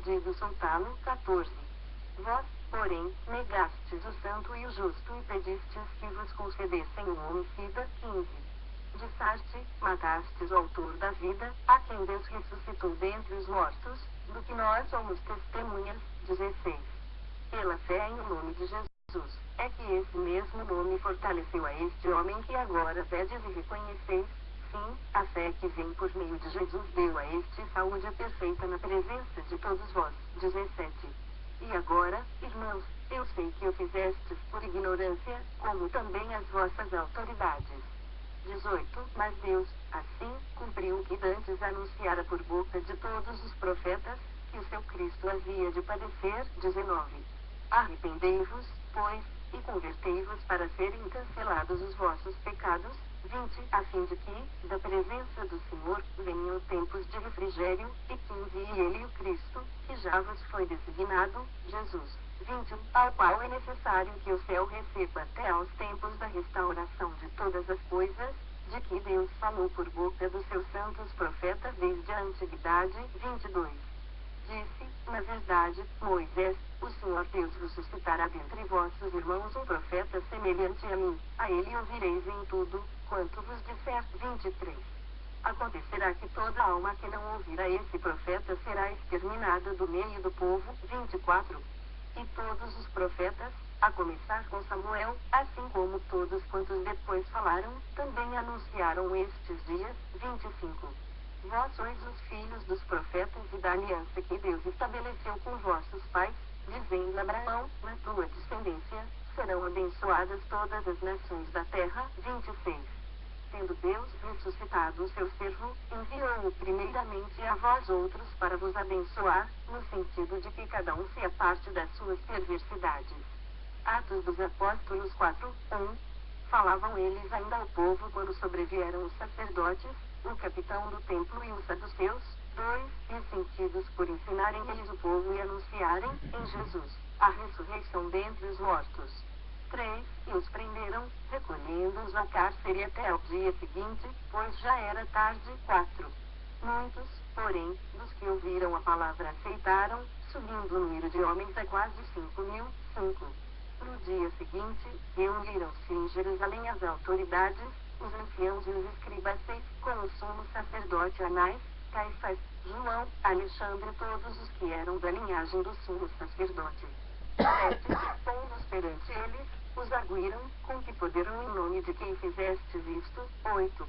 decidido soltá-lo. 14. Vós, porém, negastes o santo e o justo e pedistes que vos concedessem o homicida. 15. Disseste, matastes o autor da vida, a quem Deus ressuscitou dentre os mortos, do que nós somos testemunhas. 16. Pela fé em nome de Jesus, é que esse mesmo nome fortaleceu a este homem que agora pedes e reconheceis. Sim, a fé que vem por meio de Jesus deu a este saúde perfeita na presença de todos vós. 17. E agora, irmãos, eu sei que o fizestes por ignorância, como também as vossas autoridades. 18. Mas Deus, assim, cumpriu o que dantes anunciara por boca de todos os profetas, que o seu Cristo havia de padecer. 19. Arrependei-vos, pois, e convertei-vos para serem cancelados os vossos pecados. 20. A fim de que, da presença do Senhor, venham tempos de refrigério, e que envie ele o Cristo, que já vos foi designado, Jesus. 21. Ao qual é necessário que o céu receba até aos tempos da restauração de todas as coisas, de que Deus falou por boca dos seus santos profetas desde a antiguidade. 22. Disse, na verdade, Moisés, o Senhor Deus vos suscitará dentre vossos irmãos um profeta semelhante a mim, a ele ouvireis em tudo, quanto vos disser. 23. Acontecerá que toda alma que não ouvir a esse profeta será exterminada do meio do povo. 24. E todos os profetas, a começar com Samuel, assim como todos quantos depois falaram, também anunciaram estes dias. 25. Vós sois os filhos dos profetas e da aliança que Deus estabeleceu com vossos pais, dizendo a Abraão, na tua descendência, serão abençoadas todas as nações da terra. 26. Tendo Deus ressuscitado o seu servo, enviou-o primeiramente a vós outros para vos abençoar, no sentido de que cada um se aparte das suas perversidades. Atos dos Apóstolos 4, 1. Falavam eles ainda ao povo quando sobrevieram os sacerdotes, o capitão do templo e os saduceus. 2. Ressentidos por ensinarem eles o povo e anunciarem, em Jesus, a ressurreição dentre os mortos. 3. E os prenderam, recolhendo-os à cárcere até ao dia seguinte, pois já era tarde. 4. Muitos, porém, dos que ouviram a palavra aceitaram, subindo o número de homens a quase 5.000. 5. No dia seguinte, reuniram-se em Jerusalém as autoridades, os anciãos e os escribas, com o sumo sacerdote Anás, Caifás, João, Alexandre, todos os que eram da linhagem do sumo sacerdote. 7. Pondo-os perante eles, os arguíram, com que poderão em nome de quem fizestes isto. 8.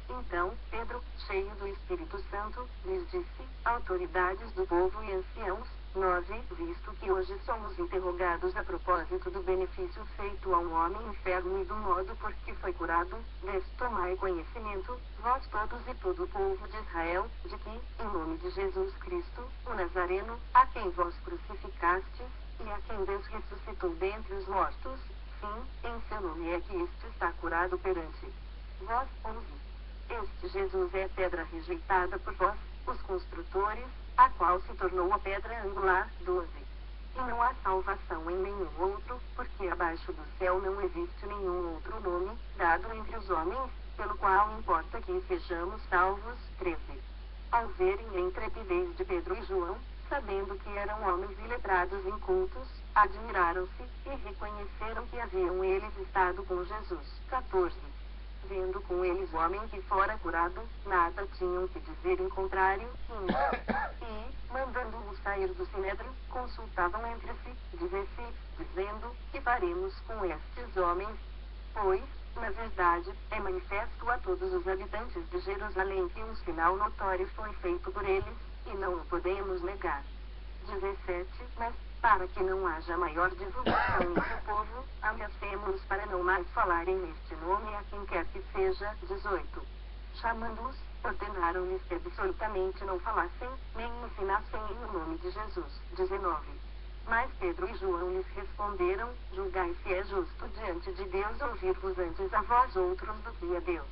Então, Pedro, cheio do Espírito Santo, lhes disse, autoridades do povo e anciãos. 9. Visto que hoje somos interrogados a propósito do benefício feito a um homem enfermo e do modo por que foi curado, deste tomai conhecimento, vós todos e todo o povo de Israel, de que, em nome de Jesus Cristo, o Nazareno, a quem vós crucificastes, e a quem Deus ressuscitou dentre os mortos, sim, em seu nome é que este está curado perante vós. 11. Este Jesus é a pedra rejeitada por vós, os construtores, a qual se tornou a pedra angular. 12. E não há salvação em nenhum outro, porque abaixo do céu não existe nenhum outro nome, dado entre os homens, pelo qual importa que sejamos salvos. 13. Ao verem a intrepidez de Pedro e João, sabendo que eram homens iletrados e incultos, admiraram-se, e reconheceram que haviam eles estado com Jesus. 14. Vendo com eles o homem que fora curado, nada tinham que dizer em contrário. 15. E, mandando-o sair do sinédrio, consultavam entre si, dizendo, que faremos com estes homens? Pois, na verdade, é manifesto a todos os habitantes de Jerusalém que um sinal notório foi feito por eles, e não o podemos negar. 17. Mas, para que não haja maior divulgação entre o povo, ameacemos para não mais falarem neste nome a quem quer que seja. 18. Chamando-os, ordenaram-lhes que absolutamente não falassem, nem ensinassem em o nome de Jesus. 19. Mas Pedro e João lhes responderam, julgai se é justo diante de Deus ouvir-vos antes a vós outros do que a Deus.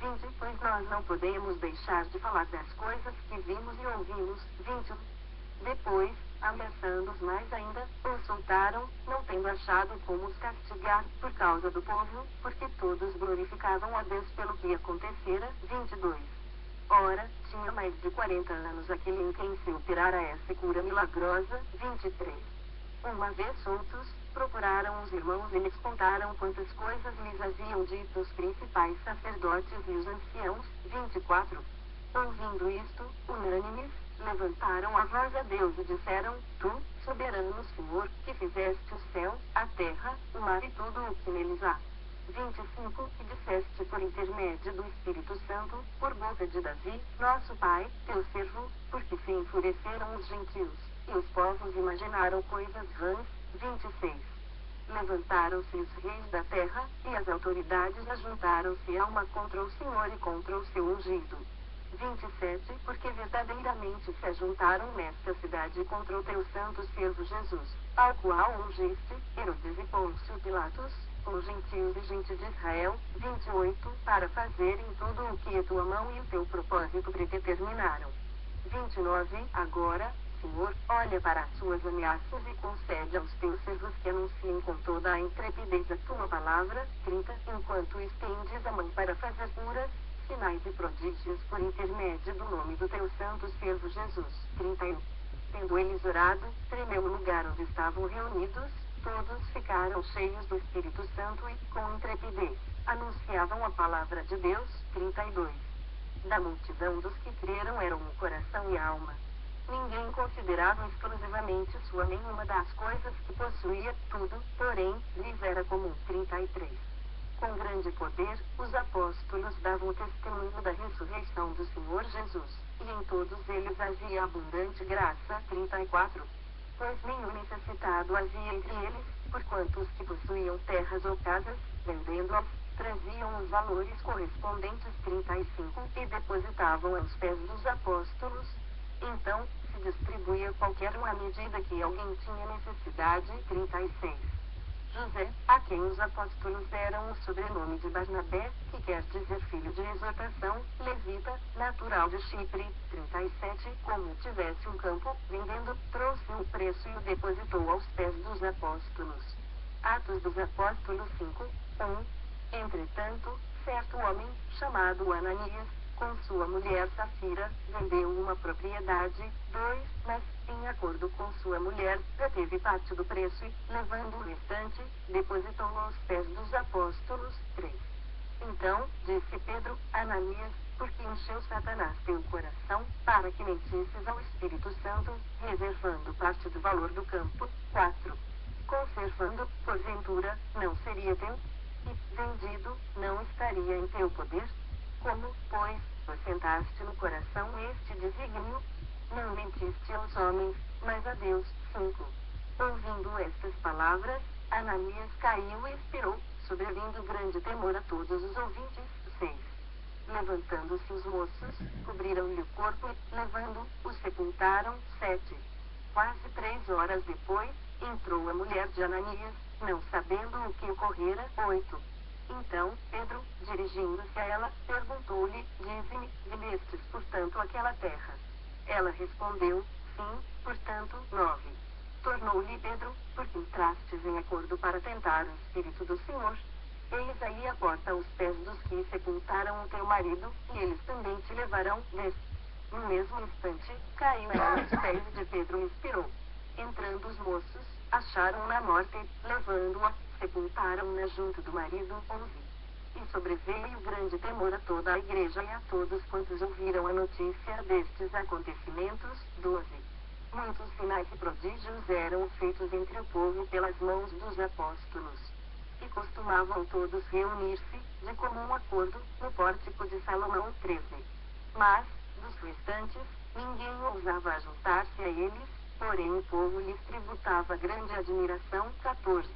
20. Pois nós não podemos deixar de falar das coisas que vimos e ouvimos. 21. Depois, ameaçando-os mais ainda, os soltaram, não tendo achado como os castigar, por causa do povo, porque todos glorificavam a Deus pelo que acontecera. 22. Ora, tinha mais de 40 anos aquele em quem se operara essa cura milagrosa. 23. Uma vez soltos, procuraram os irmãos e lhes contaram quantas coisas lhes haviam dito os principais sacerdotes e os anciãos. 24. Ouvindo isto, unânimes, levantaram a voz a Deus e disseram: Tu, soberano Senhor, que fizeste o céu, a terra, o mar e tudo o que neles há. 25. E disseste por intermédio do Espírito Santo, por boca de Davi, nosso pai, teu servo, porque se enfureceram os gentios, e os povos imaginaram coisas vãs. 26. Levantaram-se os reis da terra, e as autoridades ajuntaram-se a uma contra o Senhor e contra o seu ungido. 27. Porque verdadeiramente se ajuntaram nesta cidade contra o teu santo servo Jesus, ao qual ungiste, Herodes e Pôncio Pilatos, com gentios e gente de Israel. 28. Para fazerem tudo o que a tua mão e o teu propósito predeterminaram. 29. Agora, Senhor, olha para as suas ameaças e concede aos teus servos que anunciem com toda a intrepidez a tua palavra. 30. Enquanto estendes a mão para fazer curas, sinais e prodígios por intermédio do nome do teu santo servo Jesus. 31. Tendo eles orado, tremeu o lugar onde estavam reunidos, todos ficaram cheios do Espírito Santo e, com intrepidez, anunciavam a palavra de Deus. 32. Da multidão dos que creram eram o coração e a alma. Ninguém considerava exclusivamente sua nenhuma das coisas que possuía, tudo, porém, lhes era comum. 33. Com grande poder, os apóstolos davam testemunho da ressurreição do Senhor Jesus, e em todos eles havia abundante graça. 34. Pois nenhum necessitado havia entre eles, porquanto os que possuíam terras ou casas, vendendo-as, traziam os valores correspondentes. 35. E depositavam aos pés dos apóstolos. Então, se distribuía qualquer um à medida que alguém tinha necessidade. 36. José, a quem os apóstolos deram o sobrenome de Barnabé, que quer dizer filho de exortação, levita, natural de Chipre. 37. Como tivesse um campo, vendendo, trouxe o preço e o depositou aos pés dos apóstolos. Atos dos Apóstolos 5. 1. Entretanto, certo homem, chamado Ananias, com sua mulher Safira, vendeu uma propriedade. 2. Mas, em acordo com sua mulher, reteve parte do preço e, levando o restante, depositou aos pés dos apóstolos. 3. Então, disse Pedro: Ananias, porque encheu Satanás teu coração, para que mentisses ao Espírito Santo, reservando parte do valor do campo. 4. Conservando, porventura, não seria teu? E, vendido, não estaria em teu poder? Como, pois, assentaste no coração este desígnio? Não mentiste aos homens, mas a Deus. 5. Ouvindo estas palavras, Ananias caiu e expirou, sobrevindo grande temor a todos os ouvintes. 6. Levantando-se os moços, cobriram-lhe o corpo e, levando, o sepultaram. 7. Quase 3 horas depois, entrou a mulher de Ananias, não sabendo o que ocorrera. 8. Então, Pedro, dirigindo-se a ela, perguntou-lhe: Dize-me, vendestes portanto aquela terra? Ela respondeu: Sim, portanto. 9. Tornou-lhe Pedro: Por que entrastes em acordo para tentar o Espírito do Senhor? Eis aí a porta aos pés dos que sepultaram o teu marido, e eles também te levarão. 10. No mesmo instante, caiu ela aos pés de Pedro e expirou. Entrando os moços, acharam-na morta e, levando-a, sepultaram-na junto do marido. 11. E sobreveio grande temor a toda a igreja e a todos quantos ouviram a notícia destes acontecimentos. 12. Muitos sinais e prodígios eram feitos entre o povo pelas mãos dos apóstolos. E costumavam todos reunir-se, de comum acordo, no pórtico de Salomão. 13. Mas, dos restantes, ninguém ousava juntar-se a eles, porém o povo lhes tributava grande admiração. 14.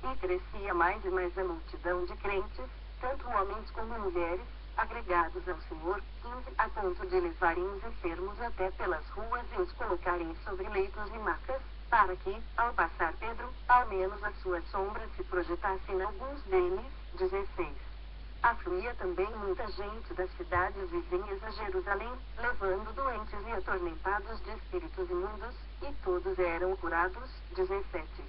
E crescia mais e mais a multidão de crentes, tanto homens como mulheres, agregados ao Senhor. 15. A ponto de levarem os enfermos até pelas ruas e os colocarem sobre leitos e macas, para que, ao passar Pedro, ao menos a sua sombra se projetasse em alguns deles. 16. Afluía também muita gente das cidades vizinhas a Jerusalém, levando doentes e atormentados de espíritos imundos, e todos eram curados. 17.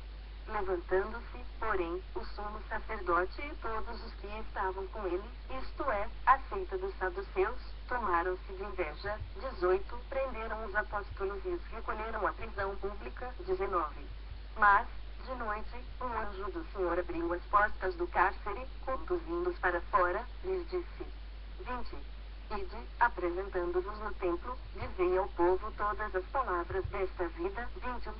Levantando-se, porém, o sumo sacerdote e todos os que estavam com ele, isto é, a seita dos saduceus, tomaram-se de inveja. 18. Prenderam os apóstolos e os recolheram à prisão pública. 19. Mas, de noite, um anjo do Senhor abriu as portas do cárcere, conduzindo-os para fora, lhes disse: 20. Ide, apresentando-vos no templo, dizei ao povo todas as palavras desta vida. 21.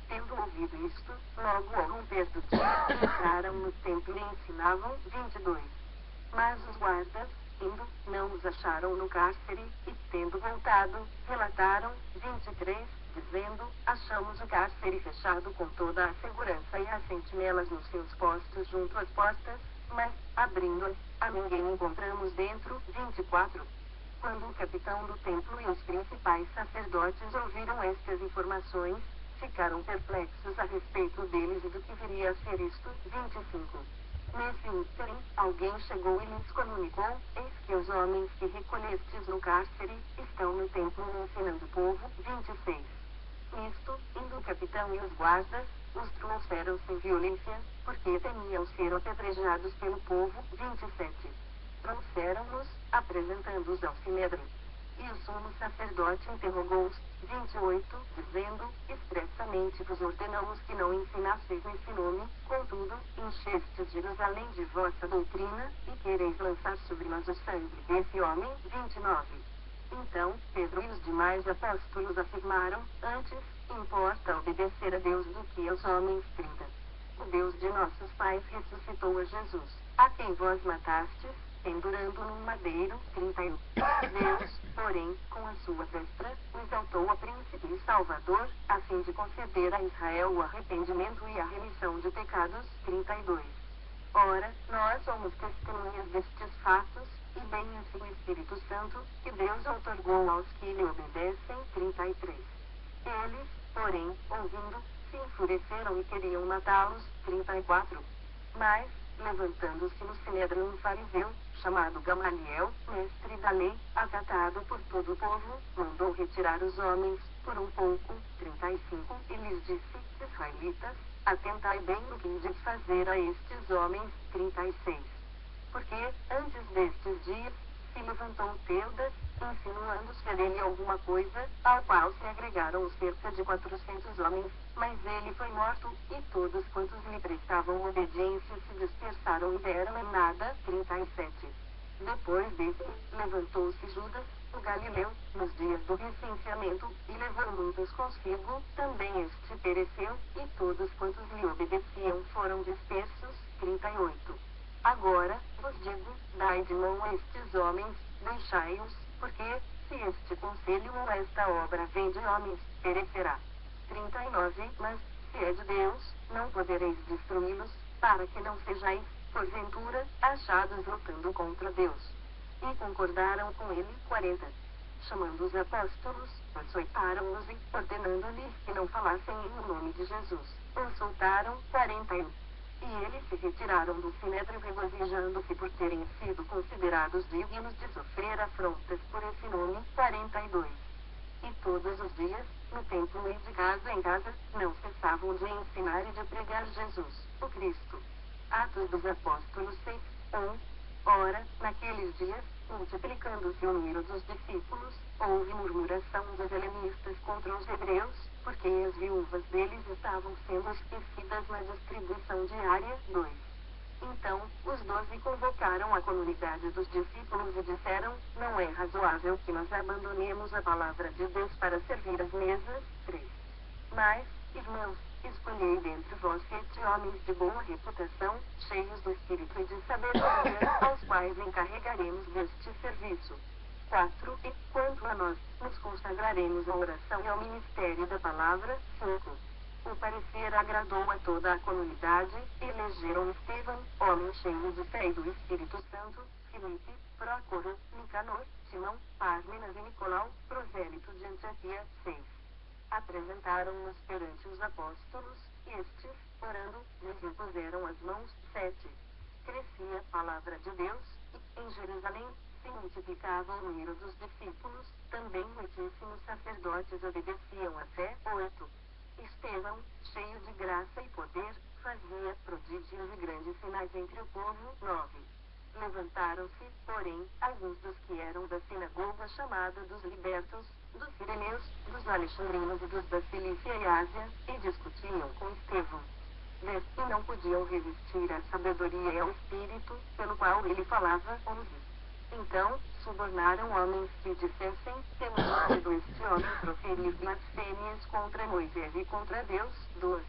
Tendo ouvido isto, logo ao romper do dia, entraram no templo e ensinavam. 22. Mas os guardas, indo, não os acharam no cárcere, e tendo voltado, relataram. 23, dizendo: achamos o cárcere fechado com toda a segurança e as sentinelas nos seus postos junto às portas, mas, abrindo-as, a ninguém encontramos dentro. 24. Quando o capitão do templo e os principais sacerdotes ouviram estas informações, ficaram perplexos a respeito deles e do que viria a ser isto. 25. Nesse ínterim, alguém chegou e lhes comunicou: eis que os homens que recolhestes no cárcere, estão no templo ensinando o povo. 26. Nisto, indo o capitão e os guardas, os trouxeram sem violência, porque temiam ser apedrejados pelo povo. 27. Trouxeram-nos, apresentando-os ao Sinédrio. E o sumo sacerdote interrogou-os. 28, dizendo: expressamente vos ordenamos que não ensinasseis nesse nome, contudo, enchestes Jerusalém de vossa doutrina, e quereis lançar sobre nós o sangue desse homem. 29. Então, Pedro e os demais apóstolos afirmaram: antes, importa obedecer a Deus do que aos homens. 30. O Deus de nossos pais ressuscitou a Jesus, a quem vós matastes, pendurando num madeiro. 31. Deus, porém, com a sua destra, o exaltou a príncipe e salvador, a fim de conceder a Israel o arrependimento e a remissão de pecados. 32. Ora, nós somos testemunhas destes fatos, e bem assim o Espírito Santo, que Deus outorgou aos que lhe obedecem. 33. Eles, porém, ouvindo, se enfureceram e queriam matá-los. 34. Mas, levantando-se no Sinédrio um fariseu, chamado Gamaliel, mestre da lei, acatado por todo o povo, mandou retirar os homens, por um pouco. 35. E lhes disse: israelitas, atentai bem no que indes fazer a estes homens. 36. Porque, antes destes dias, se levantou Teudas, insinuando ser ele alguma coisa, ao qual se agregaram cerca de 400 homens, mas ele foi morto, e todos quantos lhe prestavam obediência se dispersaram e deram em nada. 37. Depois desse, levantou-se Judas, o Galileu, nos dias do recenseamento, e levou muitos consigo. Também este pereceu, e todos quantos lhe obedeciam foram dispersos. 38. Agora, vos digo, dai de mão a estes homens, deixai-os, porque, se este conselho ou esta obra vem de homens, perecerá. 39. Mas, se é de Deus, não podereis destruí-los, para que não sejais, porventura, achados lutando contra Deus. E concordaram com ele. 40. Chamando os apóstolos, açoitaram-nos e, ordenando-lhes que não falassem em nome de Jesus, os soltaram. 41. E eles se retiraram do Sinédrio regozijando-se por terem sido considerados dignos de sofrer afrontas por esse nome. 42. E todos os dias, no templo e de casa em casa, não cessavam de ensinar e de pregar Jesus, o Cristo. Atos dos Apóstolos 6, 1. Ora, naqueles dias, multiplicando-se o número dos discípulos, houve murmuração dos helenistas contra os hebreus, porque as viúvas deles estavam sendo esquecidas na distribuição diária. 2. Então, os 12 convocaram a comunidade dos discípulos e disseram: não é razoável que nós abandonemos a palavra de Deus para servir as mesas. 3. Mas, irmãos, escolhei dentre vós 7 homens de boa reputação, cheios do Espírito e de sabedoria, aos quais encarregaremos deste serviço. 4. E, quanto a nós, nos consagraremos à oração e ao ministério da palavra. 5. O parecer agradou a toda a comunidade, e elegeram Estevão, homem cheio de fé e do Espírito Santo, Filipe, Prócoro, Nicanor, Simão, Pármenas e Nicolau, prosélito de Antioquia. 6. Apresentaram-nos perante os apóstolos, e estes, orando, lhes impuseram as mãos. 7. Crescia a palavra de Deus, e, em Jerusalém, se multiplicava o número dos discípulos, também muitíssimos sacerdotes obedeciam a fé. 8. Estevão, cheio de graça e poder, Levantaram-se, porém, alguns dos que eram da sinagoga chamada dos libertos, dos sireneus, dos alexandrinos e dos da Cilícia e Ásia, e discutiam com Estevão. E não podiam resistir à sabedoria e ao espírito, pelo qual ele falava. 11. Então, subornaram homens que dissessem: temos ouvido este homem proferir blasfêmias contra Moisés e contra Deus. 12.